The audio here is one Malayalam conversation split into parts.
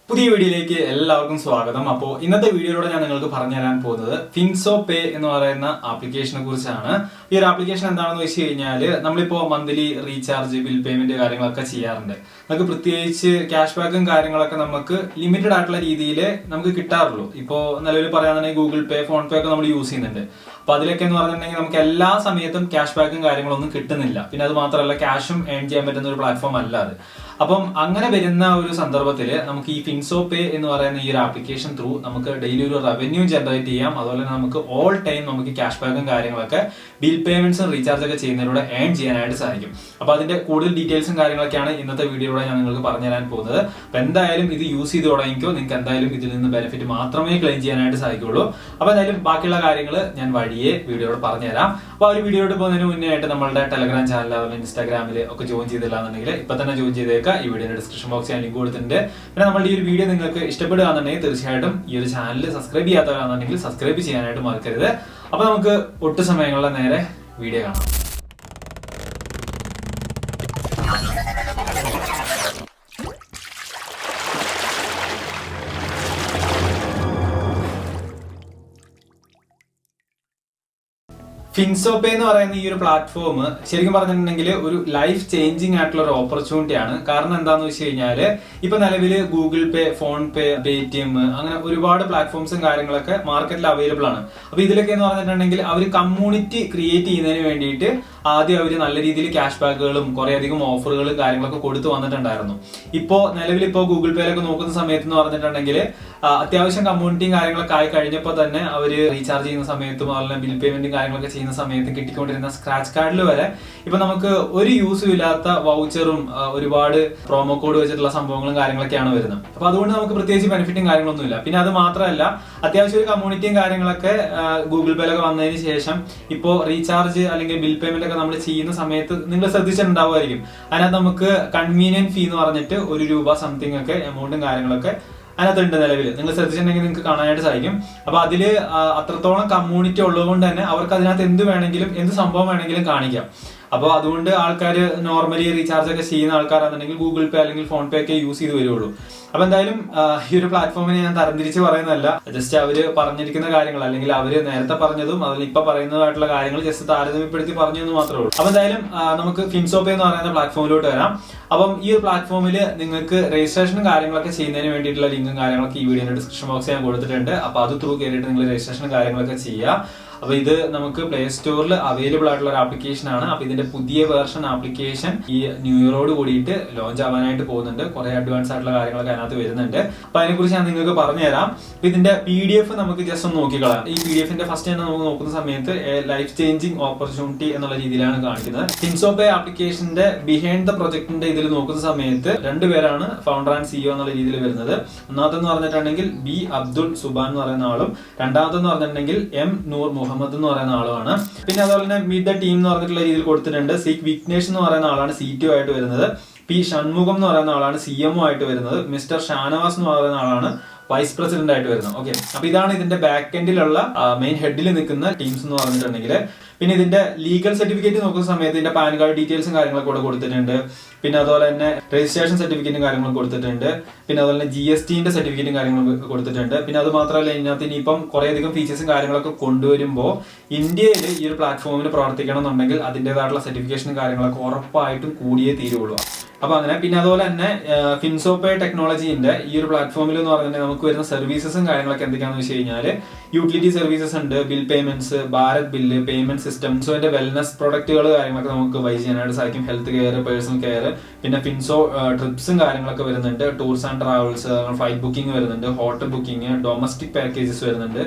പുതിയ വീഡിയോയിലേക്ക് എല്ലാവർക്കും സ്വാഗതം. അപ്പോൾ ഇന്നത്തെ വീഡിയോയിലൂടെ ഞാൻ നിങ്ങൾക്ക് പറഞ്ഞു തരാൻ പോകുന്നത് ഫിൻസോ പേ എന്ന് പറയുന്ന ആപ്ലിക്കേഷനെ കുറിച്ചാണ്. ഈ ഒരു ആപ്ലിക്കേഷൻ എന്താണെന്ന് വെച്ച് കഴിഞ്ഞാൽ നമ്മളിപ്പോൾ മന്ത്ലി റീചാർജ്, ബിൽ പേയ്മെന്റ് കാര്യങ്ങളൊക്കെ ചെയ്യാറുണ്ട്. നമുക്ക് പ്രത്യേകിച്ച് ക്യാഷ് ബാക്കും കാര്യങ്ങളൊക്കെ നമുക്ക് ലിമിറ്റഡ് ആയിട്ടുള്ള രീതിയിൽ നമുക്ക് കിട്ടാറുള്ളൂ. ഇപ്പോൾ നിലവിൽ പറയുകയാണെന്നുണ്ടെങ്കിൽ ഗൂഗിൾ പേ, ഫോൺ പേ ഒക്കെ നമ്മൾ യൂസ് ചെയ്യുന്നുണ്ട്. അപ്പൊ അതിലൊക്കെ എന്ന് പറഞ്ഞിട്ടുണ്ടെങ്കിൽ നമുക്ക് എല്ലാ സമയത്തും ക്യാഷ് ബാക്കും കാര്യങ്ങളൊന്നും കിട്ടുന്നില്ല. പിന്നെ അത് മാത്രമല്ല ക്യാഷും ഏൺ ചെയ്യാൻ പറ്റുന്ന ഒരു പ്ലാറ്റ്ഫോം അല്ല അത്. അപ്പം അങ്ങനെ വരുന്ന ഒരു സന്ദർഭത്തിൽ നമുക്ക് ഈ ഫിൻസോ പേ എന്ന് പറയുന്ന ഈ ഒരു ആപ്ലിക്കേഷൻ ത്രൂ നമുക്ക് ഡെയിലി ഒരു റവന്യൂ ജനറേറ്റ് ചെയ്യാം. അതുപോലെ തന്നെ നമുക്ക് ഓൾ ടൈം നമുക്ക് ക്യാഷ് ബാക്കും കാര്യങ്ങളൊക്കെ ബിൽ പേയ്മെന്റ്സും റീചാർജ് ഒക്കെ ചെയ്യുന്നതിലൂടെ ഏൺ ചെയ്യാനായിട്ട് സാധിക്കും. അപ്പൊ അതിന്റെ കൂടുതൽ ഡീറ്റെയിൽസും കാര്യങ്ങളൊക്കെയാണ് ഇന്നത്തെ വീഡിയോയിലൂടെ ഞാൻ നിങ്ങൾക്ക് പറഞ്ഞു തരാൻ പോകുന്നത്. അപ്പൊ എന്തായാലും ഇത് യൂസ് ചെയ്ത് തുടങ്ങിക്കോ, നിങ്ങൾക്ക് എന്തായാലും ഇതിൽ നിന്ന് ബെനിഫിറ്റ് മാത്രമേ ക്ലെയിം ചെയ്യാനായിട്ട് സാധിക്കുള്ളൂ. അപ്പൊ എന്തായാലും ബാക്കിയുള്ള കാര്യങ്ങൾ ഞാൻ വഴിയെ വീഡിയോയോട് പറഞ്ഞുതരാം. അപ്പൊ ആ ഒരു വീഡിയോയോട് പോകുന്നതിന് മുന്നേ ആയിട്ട് നമ്മളുടെ ടെലഗ്രാം ചാനൽ, അതുപോലെ ഇൻസ്റ്റാഗ്രാമിൽ ഒക്കെ ജോയിൻ ചെയ്തില്ല എന്നുണ്ടെങ്കിൽ ഇപ്പൊ തന്നെ ജോയിൻ ചെയ്തേക്കാം. ഈ വീഡിയോയുടെ ഡിസ്ക്രിപ്ഷൻ ബോക്സിൽ ഞാൻ ലിങ്ക് കൊടുത്തിട്ടുണ്ട്. പിന്നെ നമ്മുടെ ഈ ഒരു വീഡിയോ നിങ്ങൾക്ക് ഇഷ്ടപ്പെടുകയാണെന്നുണ്ടെങ്കിൽ തീർച്ചയായിട്ടും ഈ ഒരു ചാനൽ സബ്സ്ക്രൈബ് ചെയ്യാത്തവരാണെന്നുണ്ടെങ്കിൽ സബ്സ്ക്രൈബ് ചെയ്യാനായിട്ട് മറക്കരുത്. അപ്പൊ നമുക്ക് ഒട്ടു സമയങ്ങളുടെ നേരെ വീഡിയോ കാണാം. ഫിൻസോ പേ എന്ന് പറയുന്ന ഈ ഒരു പ്ലാറ്റ്ഫോം ശരിക്കും പറഞ്ഞിട്ടുണ്ടെങ്കിൽ ഒരു ലൈഫ് ചേഞ്ചിങ് ആയിട്ടുള്ള ഒരു ഓപ്പർച്യൂണിറ്റി ആണ്. കാരണം എന്താന്ന് വെച്ച് കഴിഞ്ഞാൽ ഇപ്പൊ നിലവിൽ ഗൂഗിൾ പേ, ഫോൺ പേ, പേടിഎം അങ്ങനെ ഒരുപാട് പ്ലാറ്റ്ഫോംസും കാര്യങ്ങളൊക്കെ മാർക്കറ്റിൽ അവൈലബിൾ ആണ്. അപ്പൊ ഇതിലൊക്കെ എന്ന് പറഞ്ഞിട്ടുണ്ടെങ്കിൽ അവർ കമ്മ്യൂണിറ്റി ക്രിയേറ്റ് ചെയ്യുന്നതിന് വേണ്ടിയിട്ട് ആദ്യം അവർ നല്ല രീതിയിൽ ക്യാഷ് ബാക്കുകളും കുറെ അധികം ഓഫറുകളും കാര്യങ്ങളൊക്കെ കൊടുത്തു വന്നിട്ടുണ്ടായിരുന്നു. ഇപ്പോ നിലവിൽ ഇപ്പോൾ ഗൂഗിൾ പേയിലൊക്കെ നോക്കുന്ന സമയത്ത് എന്ന് പറഞ്ഞിട്ടുണ്ടെങ്കിൽ അത്യാവശ്യം കമ്മ്യൂണിറ്റിയും കാര്യങ്ങളൊക്കെ ആയി കഴിഞ്ഞപ്പോൾ തന്നെ അവർ റീചാർജ് ചെയ്യുന്ന സമയത്തും അതുപോലെ ബിൽ പേയ്മെന്റും കാര്യങ്ങളൊക്കെ ചെയ്യുന്ന സമയത്ത് കിട്ടിക്കൊണ്ടിരുന്ന സ്ക്രാച്ച് കാർഡിൽ വരെ ഇപ്പൊ നമുക്ക് ഒരു യൂസും ഇല്ലാത്ത വൗച്ചറും ഒരുപാട് പ്രോമോ കോഡ് വെച്ചിട്ടുള്ള സംഭവങ്ങളും കാര്യങ്ങളൊക്കെയാണ് വരുന്നത്. അപ്പൊ അതുകൊണ്ട് നമുക്ക് പ്രത്യേകിച്ച് ബെനിഫിറ്റും കാര്യങ്ങളൊന്നും ഇല്ല. പിന്നെ അത് മാത്രമല്ല അത്യാവശ്യം ഒരു കമ്മ്യൂണിറ്റിയും കാര്യങ്ങളൊക്കെ ഗൂഗിൾ പേയിലൊക്കെ വന്നതിന് ശേഷം ഇപ്പോൾ റീചാർജ് അല്ലെങ്കിൽ ബിൽ പേയ്മെന്റ് ഒക്കെ നമ്മൾ ചെയ്യുന്ന സമയത്ത് നിങ്ങൾ ശ്രദ്ധിച്ചിട്ടുണ്ടാവുമായിരിക്കും. അതിനകത്ത് നമുക്ക് കൺവീനിയന്റ് ഫീ എന്ന് പറഞ്ഞിട്ട് ₹1 സംതിങ് ഒക്കെ എമൗണ്ടും കാര്യങ്ങളൊക്കെ അതിനകത്തുണ്ട്. നിലവിൽ നിങ്ങൾ ശ്രദ്ധിച്ചിട്ടുണ്ടെങ്കിൽ നിങ്ങൾക്ക് കാണാനായിട്ട് സാധിക്കും. അപ്പൊ അതില് അത്രത്തോളം കമ്മ്യൂണിറ്റി ഉള്ളതുകൊണ്ട് തന്നെ അവർക്ക് അതിനകത്ത് എന്ത് വേണമെങ്കിലും, എന്ത് സംഭവം വേണമെങ്കിലും കാണിക്കാം. അപ്പോൾ അതുകൊണ്ട് ആൾക്കാർ നോർമലി റീചാർജ് ഒക്കെ ചെയ്യുന്ന ആൾക്കാരാണെന്നുണ്ടെങ്കിൽ ഗൂഗിൾ പേ അല്ലെങ്കിൽ ഫോൺ പേ ഒക്കെ യൂസ് ചെയ്ത് വരുള്ളൂ. അപ്പൊ എന്തായാലും ഈ ഒരു പ്ലാറ്റ്ഫോമിനെ ഞാൻ തരംതിരിച്ച് പറയുന്നതല്ല, ജസ്റ്റ് അവര് പറഞ്ഞിരിക്കുന്ന കാര്യങ്ങൾ അല്ലെങ്കിൽ അവര് നേരത്തെ പറഞ്ഞതും അതിൽ ഇപ്പൊ പറയുന്നതായിട്ടുള്ള കാര്യങ്ങൾ ജസ്റ്റ് താരതമ്യപ്പെടുത്തി പറഞ്ഞു എന്ന് മാത്രമേ ഉള്ളൂ. അപ്പൊ എന്തായാലും നമുക്ക് ഫിൻസോ പേ എന്ന് പറയുന്ന പ്ലാറ്റ്ഫോമിലോട്ട് വരാം. അപ്പം ഈ ഒരു പ്ലാറ്റ്ഫോമിൽ നിങ്ങൾക്ക് രജിസ്ട്രേഷനും കാര്യങ്ങളൊക്കെ ചെയ്യുന്നതിന് വേണ്ടിയിട്ടുള്ള ലിങ്കും കാര്യങ്ങളൊക്കെ ഈ വീഡിയോയുടെ ഡിസ്ക്രിപ്ഷൻ ബോക്സിൽ ഞാൻ കൊടുത്തിട്ടുണ്ട്. അപ്പൊ അത് ത്രൂ കയറിയിട്ട് നിങ്ങൾ രജിസ്ട്രേഷനും കാര്യങ്ങളൊക്കെ ചെയ്യുക. അപ്പൊ ഇത് നമുക്ക് പ്ലേ സ്റ്റോറിൽ അവൈലബിൾ ആയിട്ടുള്ള ഒരു ആപ്ലിക്കേഷൻ ആണ്. അപ്പൊ ഇതിന്റെ പുതിയ വേർഷൻ ആപ്ലിക്കേഷൻ ഈ ന്യൂ ഇയറോട് കൂടിയിട്ട് ലോഞ്ച് ആവാനായിട്ട് പോകുന്നുണ്ട്. കുറെ അഡ്വാൻസ് ആയിട്ടുള്ള കാര്യങ്ങളൊക്കെ അതിനകത്ത് വരുന്നുണ്ട്. അപ്പൊ അതിനെക്കുറിച്ച് ഞാൻ നിങ്ങൾക്ക് പറഞ്ഞുതരാം. അപ്പൊ ഇതിന്റെ PDF നമുക്ക് ജസ്റ്റ് ഒന്ന് നോക്കിക്കളാം. ഈ PDFന്റെ ഫസ്റ്റ് തന്നെ നമുക്ക് നോക്കുന്ന സമയത്ത് ലൈഫ് ചേഞ്ചിങ് ഓപ്പർച്യൂണിറ്റി എന്നുള്ള രീതിയിലാണ് കാണിക്കുന്നത്. ഫിൻസോ പേ ആപ്ലിക്കേഷന്റെ ബിഹൈൻഡ് ദ പ്രൊജക്ടിന്റെ ഇതിൽ നോക്കുന്ന സമയത്ത് രണ്ടുപേരാണ് ഫൗണ്ടർ ആൻഡ് CEO എന്നുള്ള രീതിയിൽ വരുന്നത്. ഒന്നാമത്തെന്ന് പറഞ്ഞിട്ടുണ്ടെങ്കിൽ B. അബ്ദുൾ സുബാൻ എന്ന് പറയുന്ന ആളും, രണ്ടാമത്തെന്ന് പറഞ്ഞിട്ടുണ്ടെങ്കിൽ M. നൂർ മുഹമ്മദ് എന്ന് പറയുന്ന ആളുമാണ്. പിന്നെ അതുപോലെ തന്നെ മീറ്റ് ദ ടീം എന്ന് പറഞ്ഞിട്ടുള്ള രീതിയിൽ കൊടുത്തിട്ടുണ്ട്. സിക് വിഘ്നേഷ് എന്ന് പറയുന്ന ആളാണ് CTO ആയിട്ട് വരുന്നത്. P. ഷൺമുഖം എന്ന് പറയുന്ന ആളാണ് CMO ആയിട്ട് വരുന്നത്. മിസ്റ്റർ ഷാനവാസ് എന്ന് പറയുന്ന ആളാണ് വൈസ് പ്രസിഡന്റ് ആയിട്ട് വരുന്നത്. ഓക്കെ, അപ്പൊ ഇതാണ് ഇതിന്റെ ബാക്ക് എൻഡിലുള്ള മെയിൻ ഹെഡിൽ നിൽക്കുന്ന ടീംസ് എന്ന് പറഞ്ഞിട്ടുണ്ടെങ്കിൽ. പിന്നെ ഇതിന്റെ ലീഗൽ സർട്ടിഫിക്കറ്റ് നോക്കുന്ന സമയത്ത് ഇതിന്റെ പാൻ കാർഡ് ഡീറ്റെയിൽസും കാര്യങ്ങളൊക്കെ കൂടെ കൊടുത്തിട്ടുണ്ട്. പിന്നെ അതുപോലെ തന്നെ രജിസ്ട്രേഷൻ സർട്ടിഫിക്കറ്റും കാര്യങ്ങളും കൊടുത്തിട്ടുണ്ട്. പിന്നെ അതുപോലെ തന്നെ GSTന്റെ സർട്ടിഫിക്കറ്റും കാര്യങ്ങളും കൊടുത്തിട്ടുണ്ട്. പിന്നെ അത് മാത്രമല്ല ഇതിനകത്ത് ഇനിയിപ്പം കുറെ അധികം ഫീച്ചേഴ്സും കാര്യങ്ങളൊക്കെ കൊണ്ടുവരുമ്പോൾ ഇന്ത്യയിൽ ഈ ഒരു പ്ലാറ്റ്ഫോമിൽ പ്രവർത്തിക്കണം എന്നുണ്ടെങ്കിൽ അതിൻ്റെതായിട്ടുള്ള സർട്ടിഫിക്കേഷനും കാര്യങ്ങളൊക്കെ ഉറപ്പായിട്ടും കൂടിയേ തീരുള്ളൂ. അപ്പൊ അങ്ങനെ പിന്നെ അതുപോലെ തന്നെ ഫിൻസോ പേ ടെക്നോളജീന്റെ ഈ ഒരു പ്ലാറ്റ്ഫോമിൽ എന്ന് പറഞ്ഞാൽ നമുക്ക് വരുന്ന സർവീസസും കാര്യങ്ങളൊക്കെ എന്തൊക്കെയാണെന്ന് വെച്ച് കഴിഞ്ഞാൽ യൂട്ടിലിറ്റി സർവീസസ് ഉണ്ട്, bill payments, Bharat bill, payment system, ഫിൻസോന്റെ വെൽനസ് പ്രൊഡക്റ്റുകൾ കാര്യങ്ങളൊക്കെ നമുക്ക് ബൈ ചെയ്യാനായിട്ട് സാധിക്കും. ഹെൽത്ത് കെയർ, പേഴ്സണൽ കെയർ, പിന്നെ ഫിൻസോ ട്രിപ്സും കാര്യങ്ങളൊക്കെ വരുന്നുണ്ട്, tours and travels, flight booking വരുന്നുണ്ട്, ഹോട്ടൽ ബുക്കിംഗ്, ഡൊമസ്റ്റിക് പാക്കേജസ് വരുന്നുണ്ട്,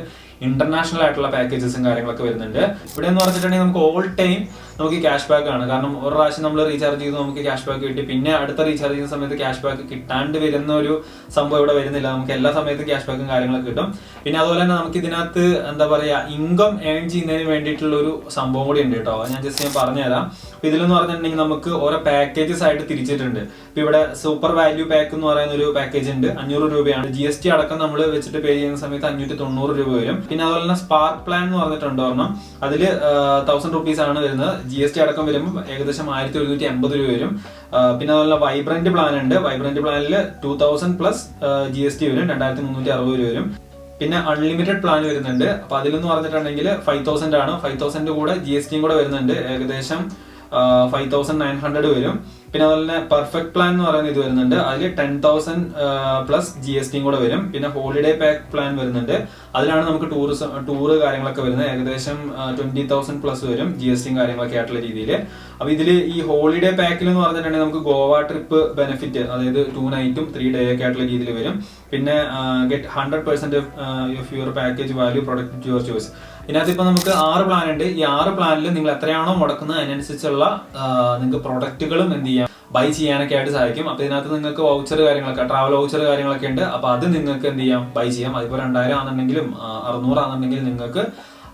ഇന്റർനാഷണൽ ആയിട്ടുള്ള പാക്കേജസും കാര്യങ്ങളൊക്കെ വരുന്നുണ്ട്. ഇവിടെ എന്ന് പറഞ്ഞിട്ടുണ്ടെങ്കിൽ നമുക്ക് ഓൾ ടൈം നമുക്ക് ക്യാഷ് ബാക്ക് ആണ്. കാരണം ഒരു പ്രാവശ്യം നമ്മൾ റീചാർജ് ചെയ്ത് നമുക്ക് ക്യാഷ് ബാക്ക് കിട്ടി, പിന്നെ അടുത്ത റീചാർജ് ചെയ്യുന്ന സമയത്ത് ക്യാഷ് ബാക്ക് കിട്ടാണ്ട് വരുന്ന ഒരു സംഭവം ഇവിടെ വരുന്നില്ല. നമുക്ക് എല്ലാ സമയത്തും ക്യാഷ് ബാക്കും കാര്യങ്ങളൊക്കെ കിട്ടും. പിന്നെ അതുപോലെ തന്നെ നമുക്ക് ഇതിനകത്ത് എന്താ പറയാ ഇൻകം ഏൺ ചെയ്യുന്നതിന് വേണ്ടിയിട്ടുള്ള ഒരു സംഭവം കൂടി ഉണ്ട് കേട്ടോ. ഞാൻ ജസ്റ്റ് ഞാൻ പറഞ്ഞുതരാം. അപ്പൊ ഇതിലെന്ന് പറഞ്ഞിട്ടുണ്ടെങ്കിൽ നമുക്ക് ഓരോ പാക്കേജസ് ആയിട്ട് തിരിച്ചിട്ടുണ്ട്. ഇപ്പൊ ഇവിടെ സൂപ്പർ വാല്യൂ പാക്ക് എന്ന് പറയുന്ന ഒരു പാക്കേജ് ഉണ്ട്, 500 രൂപയാണ്. GST അടക്കം നമ്മൾ വെച്ചിട്ട് പേ ചെയ്യുന്ന സമയത്ത് 590 രൂപ വരും. പിന്നെ അതുപോലെ തന്നെ സ്പാർക്ക് പ്ലാൻ എന്ന് പറഞ്ഞിട്ടുണ്ട് ഒരെണ്ണം, അതിൽ 1000 rupees ആണ് വരുന്നത്. GST അടക്കം വരുമ്പോൾ ഏകദേശം 1180 രൂപ വരും. പിന്നെ അതുപോലെ വൈബ്രന്റ് പ്ലാൻ ഉണ്ട്. വൈബ്രന്റ് പ്ലാനിൽ 2000 പ്ലസ് GST വരും, 2360 രൂപ വരും. പിന്നെ അൺലിമിറ്റഡ് പ്ലാൻ വരുന്നുണ്ട്. അപ്പൊ അതിലെന്ന് പറഞ്ഞിട്ടുണ്ടെങ്കിൽ 5000 ആണ്. 5000 കൂടെ GST കൂടെ വരുന്നുണ്ട്, ഏകദേശം 5900 വരും. പിന്നെ അതുപോലെ തന്നെ പെർഫെക്റ്റ് പ്ലാൻ എന്ന് പറയുന്ന ഇത് വരുന്നുണ്ട്, അതിൽ 10,000 പ്ലസ് GST കൂടെ വരും. പിന്നെ ഹോളിഡേ പാക്ക് പ്ലാൻ വരുന്നുണ്ട്, അതിലാണ് നമുക്ക് ടൂറ് കാര്യങ്ങളൊക്കെ വരുന്നത്, ഏകദേശം 20,000 പ്ലസ് വരും, GST കാര്യങ്ങളൊക്കെ ആയിട്ടുള്ള രീതിയിൽ. അപ്പൊ ഇതിൽ ഈ ഹോളിഡേ പാക്കിൽ എന്ന് പറഞ്ഞിട്ടുണ്ടെങ്കിൽ നമുക്ക് ഗോവ ട്രിപ്പ് ബെനിഫിറ്റ്, അതായത് 2 നൈറ്റും 3 ഡേ ഒക്കെ ആയിട്ടുള്ള രീതിയിൽ വരും. പിന്നെ get 100% of your package value product your choice. ഇതിനകത്ത് ഇപ്പൊ നമുക്ക് 6 പ്ലാൻ ഉണ്ട്. ഈ 6 പ്ലാനിൽ നിങ്ങൾ എത്രയാണോ മുടക്കുന്നത് അതിനനുസരിച്ചുള്ള നിങ്ങൾക്ക് പ്രൊഡക്റ്റുകളും എന്ത് ചെയ്യാം, ബൈ ചെയ്യാനൊക്കെ ആയിട്ട് സാധിക്കും. അപ്പൊ ഇതിനകത്ത് നിങ്ങൾക്ക് വൗച്ചർ കാര്യങ്ങളൊക്കെ, ട്രാവൽ വൗച്ചർ കാര്യങ്ങളൊക്കെ ഉണ്ട്. അപ്പൊ അത് നിങ്ങൾക്ക് എന്ത് ചെയ്യാം, ബൈ ചെയ്യാം. അതിപ്പോ 2000 ആണെന്നുണ്ടെങ്കിലും 600 ആണെന്നുണ്ടെങ്കിലും നിങ്ങൾക്ക്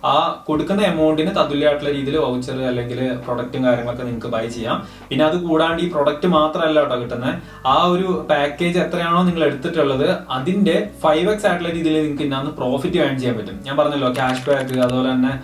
ആ കൊടുക്കുന്ന എമൗണ്ടിന് തതുല്യമായിട്ടുള്ള രീതിയിൽ വൗച്ചർ അല്ലെങ്കിൽ പ്രൊഡക്റ്റും കാര്യങ്ങളൊക്കെ നിങ്ങൾക്ക് ബൈ ചെയ്യാം. പിന്നെ അത് കൂടാണ്ട് ഈ പ്രൊഡക്റ്റ് മാത്രമല്ല കേട്ടോ കിട്ടുന്നത്, ആ ഒരു പാക്കേജ് എത്രയാണോ നിങ്ങൾ എടുത്തിട്ടുള്ളത് അതിന്റെ 5x ആയിട്ടുള്ള രീതിയിൽ നിങ്ങൾക്ക് ഇന്നാന്ന് പ്രോഫിറ്റ് ഏൺ ചെയ്യാൻ പറ്റും. ഞാൻ പറഞ്ഞല്ലോ, ക്യാഷ് ബാക്ക്, അതുപോലെ തന്നെ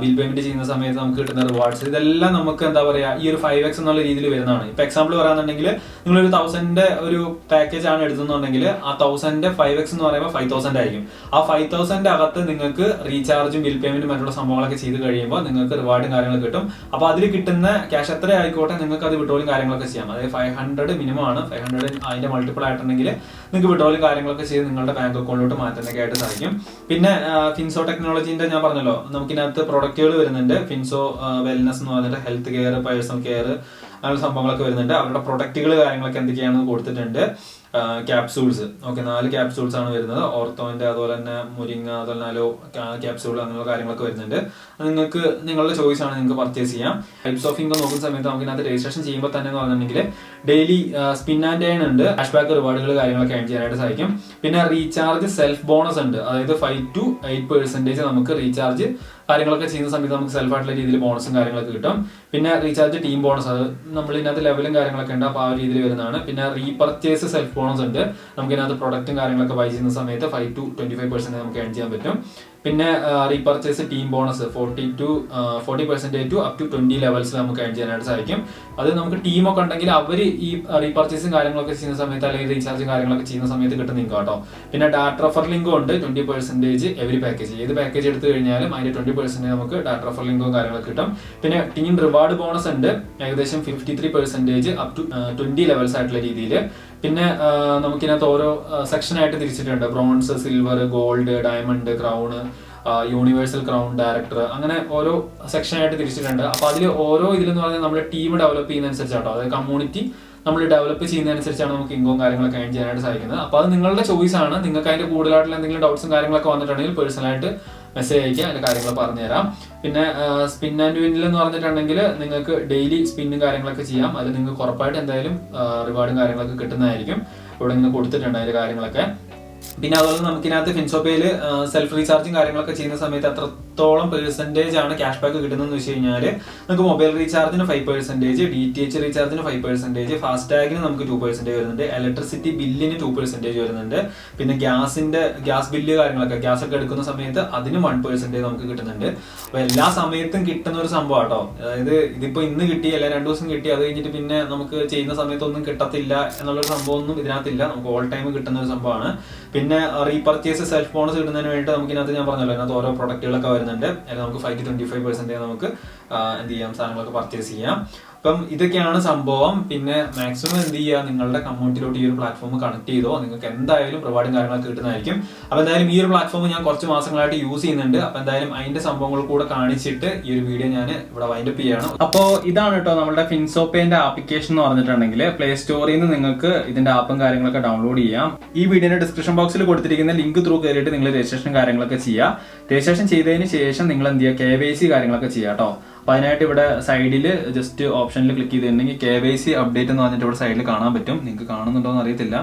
ബിൽ പേയ്മെന്റ് ചെയ്യുന്ന സമയത്ത് നമുക്ക് കിട്ടുന്ന റിവാർഡ്സ്, ഇതെല്ലാം നമുക്ക് എന്താ പറയാ ഈ ഒരു 5x എന്നുള്ള രീതിയിൽ വരുന്നതാണ്. ഇപ്പൊ എക്സാമ്പിൾ പറയാന്നുണ്ടെങ്കിൽ നിങ്ങളൊരു 1000 ഒരു പാക്കേജ് ആണ് എടുത്തുന്നുണ്ടെങ്കിൽ ആ 1000 5x എന്ന് പറയുമ്പോൾ 5000 ആയിരിക്കും. ആ 5000 അകത്ത് നിങ്ങൾക്ക് റീചാർജും ബിൽ പേയ്മെന്റും മറ്റുള്ള സംഭവങ്ങളൊക്കെ ചെയ്ത് കഴിയുമ്പോൾ നിങ്ങൾക്ക് റിവാർഡും കാര്യങ്ങളൊക്കെ കിട്ടും. അപ്പൊ അതിൽ കിട്ടുന്ന ക്യാഷ് എത്ര ആയിക്കോട്ടെ നിങ്ങൾക്ക് അത് വിഡ്രോയും കാര്യങ്ങളൊക്കെ ചെയ്യാം. അതായത് 500 മിനിമം ആണ്, 500 അതിന്റെ മൾട്ടിപ്പിൾ ആയിട്ടുണ്ടെങ്കിൽ നിങ്ങൾക്ക് വിഡ്രോയും കാര്യങ്ങളൊക്കെ ചെയ്ത് നിങ്ങളുടെ ബാങ്ക് അക്കൗണ്ടിലോട്ട് മാറ്റാനൊക്കെ ആയിട്ട് സാധിക്കും. പിന്നെ ഫിൻസോ ടെക്നോളജീന്റെ ഞാൻ പറഞ്ഞല്ലോ, നമുക്കിനകത്ത് പ്രൊഡക്റ്റുകൾ വരുന്നുണ്ട്. ഫിൻസോ വെൽനസ് എന്ന് പറഞ്ഞിട്ട് ഹെൽത്ത് കെയർ, പേഴ്സണൽ കെയർ അങ്ങനെയുള്ള സംഭവങ്ങളൊക്കെ വരുന്നുണ്ട്. അവരുടെ പ്രൊഡക്റ്റുകൾ കാര്യങ്ങളൊക്കെ എന്തൊക്കെയാണെന്ന് കൊടുത്തിട്ടുണ്ട്. ക്യാപ്സൂൾസ്, ഓക്കെ, 4 ക്യാപ്സൂൾസ് ആണ് വരുന്നത്. ഓർത്തോന്റെ, അതുപോലെ തന്നെ മുരിങ്ങ, അതുപോലെ അലോ ക്യാപ്സൂൾ അങ്ങനെയുള്ള കാര്യങ്ങളൊക്കെ വരുന്നുണ്ട്. നിങ്ങൾക്ക് നിങ്ങളുടെ ചോയ്സ് ആണ്, നിങ്ങൾക്ക് പർച്ചേസ് ചെയ്യാം. ടൈപ്സ് ഓഫ് ഇൻകം നോക്കുന്ന സമയത്ത് നമുക്ക് ഇതിനകത്ത് രജിസ്ട്രേഷൻ ചെയ്യുമ്പോൾ തന്നെ എന്ന് പറഞ്ഞിട്ടുണ്ടെങ്കിൽ ഡെയിലി സ്പിൻ ആൻഡ് ഏൺ ഉണ്ട്, ക്യാഷ് ബാക്ക് റിവാർഡുകൾ കാര്യങ്ങളൊക്കെ ഏൺ ചെയ്യാനായിട്ട് സാധിക്കും. പിന്നെ റീചാർജ് സെൽഫ് ബോണസ് ഉണ്ട്, അതായത് 5 to 8% നമുക്ക് റീചാർജ് കാര്യങ്ങളൊക്കെ ചെയ്യുന്ന സമയത്ത് നമുക്ക് സെൽഫ് ആയിട്ടുള്ള രീതിയിൽ ബോണസും കാര്യങ്ങളൊക്കെ കിട്ടും. പിന്നെ റീചാർജ് ടീം ബോണസ്, അത് നമ്മൾ ഇതിനകത്ത് ലെവലും കാര്യങ്ങളൊക്കെ ഉണ്ട്, അപ്പോൾ ആ രീതിയിൽ വരുന്നതാണ്. പിന്നെ റീപർച്ചേസ് സെൽഫ് ബോണസ് ഉണ്ട്, നമുക്ക് ഇതിനകത്ത് പ്രൊഡക്റ്റും കാര്യങ്ങളൊക്കെ ബൈ ചെയ്യുന്ന സമയത്ത് 5 to 25% നമുക്ക് ഏൺ ചെയ്യാൻ പറ്റും. പിന്നെ repurchase team bonus 40% to up to 20 ലെവൽസിൽ നമുക്ക് ഏൺ ചെയ്യാനായിട്ട് സാധിക്കും. അത് നമുക്ക് ടീമൊക്കെ ഉണ്ടെങ്കിൽ അവർ ഈ റീപർച്ചേസും കാര്യങ്ങളൊക്കെ ചെയ്യുന്ന സമയത്ത് അല്ലെങ്കിൽ റീചാർജും കാര്യങ്ങളൊക്കെ ചെയ്യുന്ന സമയത്ത് കിട്ടും നിങ്ങൾക്ക് കേട്ടോ. പിന്നെ ഡാറ്റ റെഫർ ലിങ്കും ഉണ്ട്, 20% എവരി പാക്കേജ്, ഏത് പാക്കേജ് എടുത്തു കഴിഞ്ഞാലും അതിന്റെ 20% നമുക്ക് ഡാറ്റ റെഫർ ലിങ്കും കാര്യങ്ങളൊക്കെ കിട്ടും. പിന്നെ ടീം റിവാർഡ് ബോണസ് ഉണ്ട്, ഏകദേശം 53% അപ് ടു 20 ലെവൽസ് ആയിട്ടുള്ള രീതിയിൽ. പിന്നെ നമുക്കിനകത്ത് ഓരോ സെക്ഷനായിട്ട് തിരിച്ചിട്ടുണ്ട്, bronze, silver, gold, diamond, crown, universal crown, director, അങ്ങനെ ഓരോ സെക്ഷനായിട്ട് തിരിച്ചിട്ടുണ്ട്. അപ്പൊ അതിൽ ഓരോ ഇതിലെന്ന് പറഞ്ഞാൽ നമ്മൾ ടീം ഡെവലപ്പ് ചെയ്യുന്നതനുസരിച്ചാട്ടോ, അതായത് കമ്മ്യൂണിറ്റി നമ്മൾ ഡെവലപ്പ് ചെയ്യുന്നതനുസരിച്ചാണ് നമുക്ക് ഇൻകം കാര്യങ്ങളൊക്കെ ഏൺ ചെയ്യാനായിട്ട് സാധിക്കുന്നത്. അപ്പൊ അത് നിങ്ങളുടെ ചോയ്സ് ആണ്. നിങ്ങൾക്ക് അതിന്റെ കൂടുതലായിട്ടുള്ള എന്തെങ്കിലും ഡൗട്ട്സും കാര്യങ്ങളൊക്കെ വന്നിട്ടുണ്ടെങ്കിൽ പേഴ്സണലായിട്ട് മെസ്സേജ് അയക്കുക, അതിന്റെ കാര്യങ്ങൾ പറഞ്ഞുതരാം. പിന്നെ സ്പിൻ ആൻഡ് വിന്നിൽ എന്ന് പറഞ്ഞിട്ടുണ്ടെങ്കിൽ നിങ്ങൾക്ക് ഡെയിലി സ്പിന്നും കാര്യങ്ങളൊക്കെ ചെയ്യാം. അതിൽ നിങ്ങൾക്ക് ഉറപ്പായിട്ട് എന്തായാലും റിവാർഡും കാര്യങ്ങളൊക്കെ കിട്ടുന്നതായിരിക്കും. ഇവിടെ നിന്ന് കൊടുത്തിട്ടുണ്ട് അതിന്റെ കാര്യങ്ങളൊക്കെ. പിന്നെ അതുപോലെ നമുക്കിനകത്ത് ഫിൻസോപ്പയിൽ സെൽഫ് റീചാർജും കാര്യങ്ങളൊക്കെ ചെയ്യുന്ന സമയത്ത് എത്രത്തോളം പെർസെന്റേജ് ആണ് ക്യാഷ് ബാക്ക് കിട്ടുന്നതെന്ന് വെച്ച് കഴിഞ്ഞാൽ നമുക്ക് മൊബൈൽ റീചാർജിന് 5%, DTH റീചാർജിന് 5%, ഫാസ്ടാഗിന് നമുക്ക് 2% വരുന്നുണ്ട്, ഇലക്ട്രിസിറ്റി ബില്ലിന് 2% വരുന്നുണ്ട്. പിന്നെ ഗ്യാസ് ബില്ല് കാര്യങ്ങളൊക്കെ, ഗ്യാസ് ഒക്കെ എടുക്കുന്ന സമയത്ത് അതിന് 1% നമുക്ക് കിട്ടുന്നുണ്ട്. അപ്പൊ എല്ലാ സമയത്തും കിട്ടുന്ന ഒരു സംഭവം കേട്ടോ. അതായത് ഇതിപ്പോ ഇന്ന് കിട്ടി, അല്ല 2 ദിവസം കിട്ടി, അത് കഴിഞ്ഞിട്ട് പിന്നെ നമുക്ക് ചെയ്യുന്ന സമയത്തൊന്നും കിട്ടത്തില്ല എന്നുള്ളൊരു സംഭവമൊന്നും ഇതിനകത്തില്ല. നമുക്ക് ഓൾ ടൈം കിട്ടുന്ന ഒരു സംഭവമാണ്. പിന്നെ റീപർച്ചേസ് സെൽഫ് ബോണസ് കിട്ടുന്നതിന് വേണ്ടിയിട്ട് നമുക്ക് ഇതിനകത്ത് ഞാൻ പറഞ്ഞല്ലോ, അതിനകത്ത് ഓരോ പ്രൊഡക്റ്റുകളൊക്കെ വരുന്നുണ്ട്. അതിൽ നമുക്ക് 5 to 25% നമുക്ക് എന്ത് ചെയ്യാം, സാധനങ്ങളൊക്കെ പർച്ചേസ് ചെയ്യാം. അപ്പം ഇതൊക്കെയാണ് സംഭവം. പിന്നെ മാക്സിമം എന്ത് ചെയ്യുക, നിങ്ങളുടെ കമ്മ്യൂണിറ്റിയിലോട്ട് ഈ ഒരു പ്ലാറ്റ്ഫോം കണക്ട് ചെയ്തോ, നിങ്ങൾക്ക് എന്തായാലും റിവാർഡും കാര്യങ്ങളൊക്കെ കിട്ടുന്നതായിരിക്കും. അപ്പൊ എന്തായാലും ഈ ഒരു പ്ലാറ്റ്ഫോം ഞാൻ കുറച്ച് മാസങ്ങളായിട്ട് യൂസ് ചെയ്യുന്നുണ്ട്. അപ്പൊ എന്തായാലും അതിന്റെ സംഭവങ്ങൾ കൂടെ കാണിച്ചിട്ട് ഈ ഒരു വീഡിയോ ഞാൻ ഇവിടെ വൈൻഡപ്പ് ചെയ്യാണ്. അപ്പോൾ ഇതാണ് കേട്ടോ നമ്മുടെ ഫിൻസോപ്പേന്റെ ആപ്ലിക്കേഷൻ എന്ന് പറഞ്ഞിട്ടുണ്ടെങ്കിൽ പ്ലേ സ്റ്റോറിൽ നിന്ന് നിങ്ങൾക്ക് ഇതിന്റെ ആപ്പും കാര്യങ്ങളൊക്കെ ഡൗൺലോഡ് ചെയ്യാം. ഈ വീഡിയോയുടെ ഡിസ്ക്രിപ്ഷൻ ബോക്സിൽ കൊടുത്തിരിക്കുന്ന ലിങ്ക് ത്രൂ കയറിയിട്ട് നിങ്ങൾ രജിസ്ട്രേഷൻ കാര്യങ്ങളൊക്കെ ചെയ്യുക. രജിസ്ട്രേഷൻ ചെയ്തതിന് ശേഷം നിങ്ങൾ എന്ത് ചെയ്യുക, KYC കാര്യങ്ങളൊക്കെ ചെയ്യുക കേട്ടോ. അപ്പൊ അതിനായിട്ട് ഇവിടെ സൈഡിൽ ജസ്റ്റ് ഓപ്ഷനിൽ ക്ലിക്ക് ചെയ്തിട്ടുണ്ടെങ്കിൽ KYC അപ്ഡേറ്റ് എന്ന് പറഞ്ഞിട്ട് ഇവിടെ സൈഡിൽ കാണാൻ പറ്റും. നിങ്ങൾക്ക് കാണുന്നുണ്ടോ എന്ന് അറിയത്തില്ല,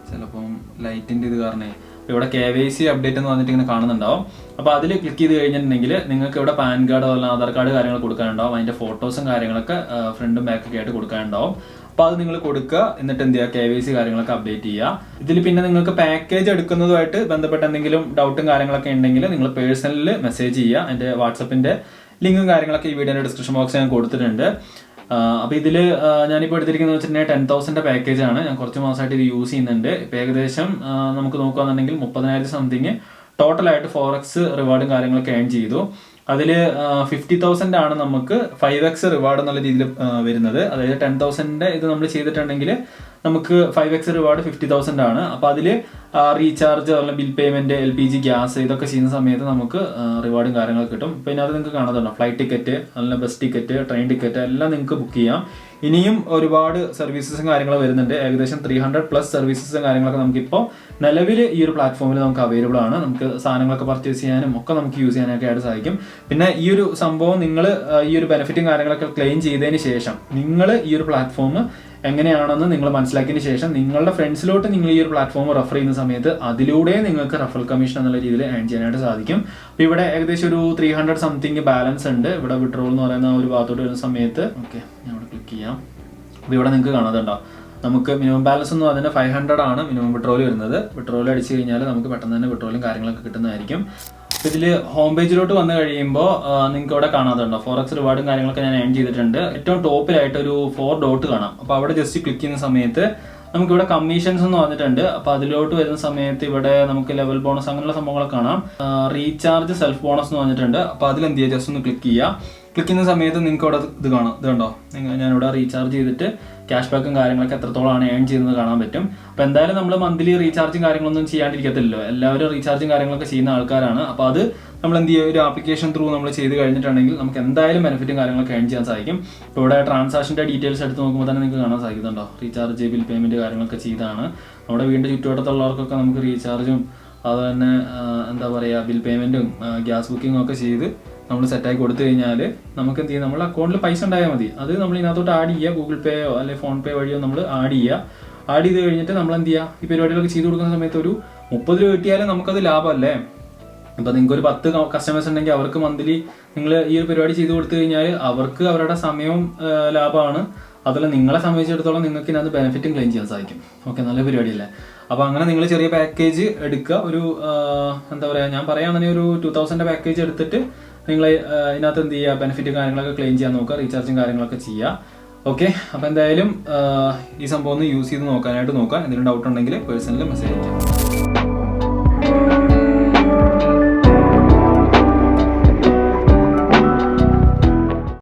ചിലപ്പം ലൈറ്റിന്റെ ഇത് കാരണേ. ഇവിടെ KYC അപ്ഡേറ്റ് എന്ന് പറഞ്ഞിട്ട് ഇങ്ങനെ കാണുന്നുണ്ടാവും. അപ്പൊ അതിൽ ക്ലിക്ക് ചെയ്ത് കഴിഞ്ഞിട്ടുണ്ടെങ്കിൽ നിങ്ങൾക്ക് ഇവിടെ പാൻ കാർഡ്, അതുപോലെ ആധാർ കാർഡ് കാര്യങ്ങൾ കൊടുക്കാനുണ്ടാവും. അതിന്റെ ഫോട്ടോസും കാര്യങ്ങളൊക്കെ ഫ്രണ്ടും ബാക്കൊക്കെ ആയിട്ട് കൊടുക്കാനുണ്ടാവും. അപ്പൊ അത് നിങ്ങൾ കൊടുക്കുക. എന്നിട്ട് എന്ത് ചെയ്യുക, KYC കാര്യങ്ങളൊക്കെ അപ്ഡേറ്റ് ചെയ്യുക. ഇതിൽ പിന്നെ നിങ്ങൾക്ക് പാക്കേജ് എടുക്കുന്നതുമായിട്ട് ബന്ധപ്പെട്ട എന്തെങ്കിലും ഡൗട്ടും കാര്യങ്ങളൊക്കെ ഉണ്ടെങ്കിൽ നിങ്ങൾ പേഴ്സണലിൽ മെസ്സേജ് ചെയ്യുക. എന്റെ വാട്സപ്പിന്റെ ലിങ്കും കാര്യങ്ങളൊക്കെ ഈ വീഡിയോയുടെ ഡിസ്ക്രിപ്ഷൻ ബോക്സിൽ ഞാൻ കൊടുത്തിട്ടുണ്ട്. അപ്പോൾ ഇതിൽ ഞാനിപ്പോൾ എടുത്തിരിക്കുന്നത് വെച്ചിട്ടുണ്ടെങ്കിൽ 10,000 പാക്കേജാണ്. ഞാൻ കുറച്ച് മാസമായിട്ട് ഇത് യൂസ് ചെയ്യുന്നുണ്ട്. ഇപ്പോൾ ഏകദേശം നമുക്ക് നോക്കുകയാണെന്നുണ്ടെങ്കിൽ 30,000 സംതിങ് ടോട്ടലായിട്ട് ഫോറക്സ് റിവാർഡും കാര്യങ്ങളൊക്കെ ഏൺ ചെയ്തു. അതിൽ 50,000 ആണ് നമുക്ക് 5x റിവാർഡ് എന്നുള്ള രീതിയിൽ വരുന്നത്. അതായത് 10,000 ഇത് നമ്മൾ ചെയ്തിട്ടുണ്ടെങ്കിൽ നമുക്ക് 5x റിവാർഡ് 50,000 ആണ്. അപ്പോൾ അതിൽ റീചാർജ് അതുപോലെ ബിൽ പേയ്മെന്റ്, LPG, ഗ്യാസ് ഇതൊക്കെ ചെയ്യുന്ന സമയത്ത് നമുക്ക് റിവാർഡും കാര്യങ്ങളൊക്കെ കിട്ടും. പിന്നെ അത് നിങ്ങൾക്ക് കാണുന്നുണ്ടോ, ഫ്ലൈറ്റ് ടിക്കറ്റ്, അതുപോലെ ബസ് ടിക്കറ്റ്, ട്രെയിൻ ടിക്കറ്റ് എല്ലാം നിങ്ങൾക്ക് ബുക്ക് ചെയ്യാം. ഇനിയും ഒരുപാട് സർവീസസും കാര്യങ്ങളും വരുന്നുണ്ട്. ഏകദേശം 300+ സർവീസസും കാര്യങ്ങളൊക്കെ നമുക്കിപ്പോൾ നിലവിൽ ഈ ഒരു പ്ലാറ്റ്ഫോമിൽ നമുക്ക് അവൈലബിൾ ആണ്. നമുക്ക് സാധനങ്ങളൊക്കെ പർച്ചേസ് ചെയ്യാനും ഒക്കെ നമുക്ക് യൂസ് ചെയ്യാനൊക്കെ ആയിട്ട് സാധിക്കും. പിന്നെ ഈ ഒരു സംഭവം നിങ്ങൾ ഈ ഒരു ബെനിഫിറ്റും കാര്യങ്ങളൊക്കെ ക്ലെയിം ചെയ്തതിന് ശേഷം നിങ്ങൾ ഈ ഒരു പ്ലാറ്റ്ഫോം എങ്ങനെയാണെന്ന് നിങ്ങൾ മനസ്സിലാക്കിയതിന് ശേഷം നിങ്ങളുടെ ഫ്രണ്ട്സിലോട്ട് നിങ്ങൾ ഈ ഒരു പ്ലാറ്റ്ഫോം റെഫർ ചെയ്യുന്ന സമയത്ത് അതിലൂടെ നിങ്ങൾക്ക് റെഫറൽ കമ്മീഷൻ എന്നുള്ള രീതിയിൽ ഏൺ ചെയ്യാനായിട്ട് സാധിക്കും. അപ്പോൾ ഇവിടെ ഏകദേശം ഒരു 300 സംതിങ് ബാലൻസ് ഉണ്ട്. ഇവിടെ വിഡ്രോൾ എന്ന് പറയുന്ന ഒരു ഭാഗത്തോട്ട് വരുന്ന സമയത്ത് ഓക്കെ ഞാൻ ഇവിടെ ക്ലിക്ക് ചെയ്യാം. അപ്പോൾ ഇവിടെ നിങ്ങൾക്ക് കാണാതുണ്ടോ, നമുക്ക് മിനിമം ബാലൻസ് എന്ന് പറഞ്ഞാൽ 500 ആണ് മിനിമം വിഡ്രോൾ വരുന്നത്. വിഡ്രോൾ അടിച്ചു കഴിഞ്ഞാൽ നമുക്ക് പെട്ടെന്ന് തന്നെ വിഡ്രോളും കാര്യങ്ങളൊക്കെ കിട്ടുന്നതായിരിക്കും. അപ്പോൾ ഇതിൽ ഹോം പേജിലോട്ട് വന്നു കഴിയുമ്പോൾ നിങ്ങൾക്ക് ഇവിടെ കാണാതുണ്ടോ ഫോറക്സ് റിവാർഡും കാര്യങ്ങളൊക്കെ ഞാൻ ഏൺ ചെയ്തിട്ടുണ്ട്. ഏറ്റവും ടോപ്പിലായിട്ട് ഒരു 4 ഡോട്ട് കാണാം. അപ്പോൾ അവിടെ ജസ്റ്റ് ക്ലിക്ക് ചെയ്യുന്ന സമയത്ത് നമുക്കിവിടെ കമ്മീഷൻസ് എന്ന് പറഞ്ഞിട്ടുണ്ട്. അപ്പോൾ അതിലോട്ട് വരുന്ന സമയത്ത് ഇവിടെ നമുക്ക് ലെവൽ ബോണസ് അങ്ങനെയുള്ള സംഭവങ്ങളൊക്കെ കാണാം. റീചാർജ് സെൽഫ് ബോണസ് എന്ന് പറഞ്ഞിട്ടുണ്ട്. അപ്പോൾ അതിൽ എന്ത് ചെയ്യുക, ജസ്റ്റ് ഒന്ന് ക്ലിക്ക് ചെയ്യുക. ക്ലിക്ക് ചെയ്യുന്ന സമയത്ത് നിങ്ങൾക്ക് ഇവിടെ ഇത് കാണാം, ഇത് കണ്ടോ, ഞാനിവിടെ റീചാർജ് ചെയ്തിട്ട് ക്യാഷ് ബാക്കും കാര്യങ്ങളൊക്കെ എത്രത്തോളമാണ് ഏൺ ചെയ്യുന്നത് കാണാൻ പറ്റും. അപ്പോൾ എന്തായാലും നമ്മൾ മന്ത്ലി റീചാർജും കാര്യങ്ങളൊന്നും ചെയ്യാണ്ടിരിക്കത്തില്ലല്ലോ, എല്ലാവരും റീചാർജും കാര്യങ്ങളൊക്കെ ചെയ്യുന്ന ആൾക്കാരാണ്. അപ്പോൾ അത് നമ്മൾ എന്ത് ചെയ്യുക, ഒരു ആപ്ലിക്കേഷൻ ത്രൂ നമ്മൾ ചെയ്ത് കഴിഞ്ഞിട്ടുണ്ടെങ്കിൽ നമുക്ക് എന്തായാലും ബെനിഫിറ്റും കാര്യങ്ങളൊക്കെ ഏൺ ചെയ്യാൻ സാധിക്കും. ഇപ്പോൾ ഇവിടെ ട്രാൻസാക്ഷൻ്റെ ഡീറ്റെയിൽസ് എടുത്ത് നോക്കുമ്പോൾ തന്നെ നിങ്ങൾക്ക് കാണാൻ സാധിക്കുന്നുണ്ടോ, റീചാർജ്, ബിൽ പേയ്മെൻറ്റ് കാര്യങ്ങളൊക്കെ ചെയ്താണ്. നമ്മുടെ വീടിൻ്റെ ചുറ്റുവട്ടത്തുള്ളവർക്കൊക്കെ നമുക്ക് റീചാർജും അതുപോലെ തന്നെ എന്താ പറയുക ബിൽ പേയ്മെൻറ്റും ഗ്യാസ് ബുക്കിങ്ങും ഒക്കെ ചെയ്ത് നമ്മൾ സെറ്റാക്കി കൊടുത്തു കഴിഞ്ഞാൽ നമുക്ക് എന്ത് ചെയ്യും, നമ്മുടെ അക്കൗണ്ടിൽ പൈസ ഉണ്ടായാൽ മതി. അത് നമ്മൾ ഇതിനകത്തോട്ട് ആഡ് ചെയ്യുക, ഗൂഗിൾ പേയോ അല്ലെങ്കിൽ ഫോൺ പേ വഴിയോ നമ്മൾ ആഡ് ചെയ്യുക. ആഡ് ചെയ്ത് കഴിഞ്ഞിട്ട് നമ്മൾ എന്ത് ചെയ്യുക, ഈ പരിപാടികളൊക്കെ ചെയ്ത് കൊടുക്കുന്ന സമയത്ത് ഒരു 30 രൂപ കിട്ടിയാലും നമുക്കത് ലാഭമല്ലേ. ഇപ്പോൾ നിങ്ങൾക്ക് ഒരു 10 കസ്റ്റമേഴ്സ് ഉണ്ടെങ്കിൽ അവർക്ക് മന്ത്ലി നിങ്ങൾ ഈ ഒരു പരിപാടി ചെയ്ത് കൊടുത്തു കഴിഞ്ഞാൽ അവർക്ക് അവരുടെ സമയവും ലാഭമാണ്. അതുപോലെ നിങ്ങളെ സംബന്ധിച്ചിടത്തോളം നിങ്ങൾക്ക് ഇതിനകത്ത് ബെനിഫിറ്റും ക്ലെയിം ചെയ്യാൻ സാധിക്കും. ഓക്കെ, നല്ല പരിപാടിയല്ലേ. അപ്പോൾ അങ്ങനെ നിങ്ങൾ ചെറിയ പാക്കേജ് എടുക്കുക. ഒരു എന്താ പറയുക, ഞാൻ പറയുകയാണെന്നുണ്ടെങ്കിൽ ഒരു 2000 പാക്കേജ് എടുത്തിട്ട് നിങ്ങൾ ഇതിനകത്ത് എന്ത് ചെയ്യുക, ബെനിഫിറ്റ് കാര്യങ്ങളൊക്കെ ക്ലെയിം ചെയ്യാൻ നോക്കുക, റീചാർജും കാര്യങ്ങളൊക്കെ ചെയ്യുക. ഓക്കെ, അപ്പോൾ എന്തായാലും ഈ സംഭവം ഒന്ന് യൂസ് ചെയ്ത് നോക്കാനായിട്ട് നോക്കുക. എന്തെങ്കിലും ഡൗട്ട് ഉണ്ടെങ്കിൽ പേഴ്സണലി മെസ്സേജ് അയക്കാം.